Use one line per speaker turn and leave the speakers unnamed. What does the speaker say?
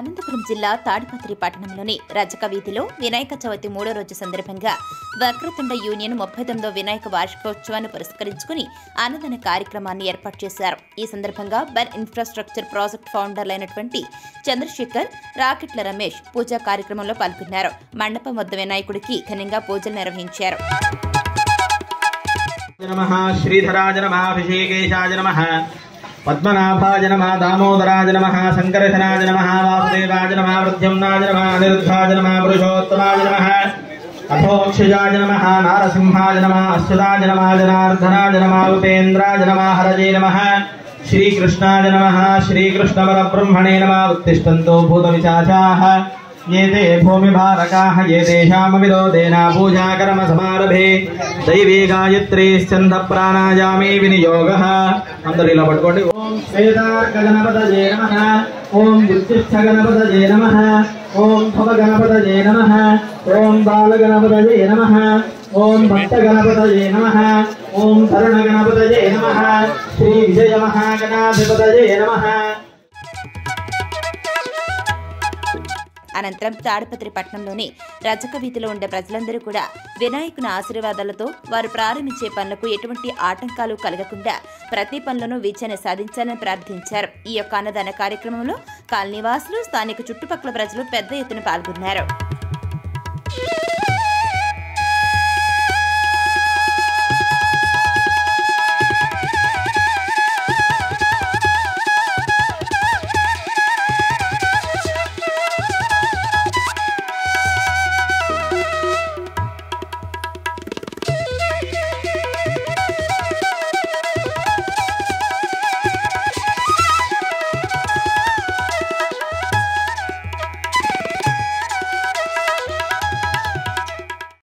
అనంతపురం జిల్లా తాడిపత్రి పట్టణంలోని రజక వీధిలో వినాయక చవితి 3వ రోజు సందర్భంగా వక్రతుండ యూనియన్ 39వ వినాయక వార్షికోత్సవాన్ని పురస్కరించుకుని అన్నదాన కార్యక్రమాన్ని ఏర్పాటు చేశారు. ఈ సందర్భంగా బెన్ ఇన్ఫ్రాస్ట్రక్చర్ ప్రాజెక్ట్ ఫౌండర్లైనటువంటి చంద్రశేఖర్, రాకెట్ల రమేష్ పూజా కార్యక్రమంలో పాల్గొన్నారు. మండపం వద్ద వినాయకుడికి ఘనంగా పూజలు నిర్వహించారు.
శ్రీధరాజ నమః, ఋషికేశాయ నమః, పద్మనాభాయ నమః, దామోదరాయ నమః, సంకర్షణాయ నమః, వాసుదేవాయ నమః, ప్రద్యుమ్నాయ నమః, అనిరుద్ధాయ నమః, పురుషోత్తమాయ నమః, అథోక్షజాయ నమః, నారసింహాయ నమః, అశ్వదాయ నమః, జనార్దనాయ నమః, ఉపేంద్రాయ నమః, హరజే నమః, శ్రీకృష్ణాయ నమః, శ్రీకృష్ణపరబ్రహ్మణే నమః. ఉత్తిష్టంతో భూతవిశాచాః ఏతే భూమిభారకాః ఏతేషామవిదో దేనా పూజాకర్మ సమారభే దైవీ గాయత్రీ స్కంద ప్రాణాయామే వినియోగః. అందరూ ఇలా పట్టుకోండి. ఓం శ్వేతార్క గణపతయే నమః, ఓం ఉత్తిష్ట గణపతయే నమః, ఓం భవ గణపతయే నమః, ఓం బాల గణపతయే నమః, ఓం భక్త గణపతయే నమః, ఓం తరుణ గణపతయే నమః, శ్రీ విజయ మహాగణాధిపతయే నమః.
అనంతరం తాడిపత్రి పట్టణంలోని రజక వీధిలో ఉండే ప్రజలందరూ కూడా వినాయకుని ఆశీర్వాదాలతో వారు ప్రారంభించే పనులకు ఎటువంటి ఆటంకాలు కలగకుండా ప్రతి పనులను విజయాన్ని సాధించాలని ప్రార్థించారు. ఈ యొక్క అన్నదాన కార్యక్రమంలో కాలనీవాసులు, స్థానిక చుట్టుపక్కల ప్రజలు పెద్ద ఎత్తున పాల్గొన్నారు.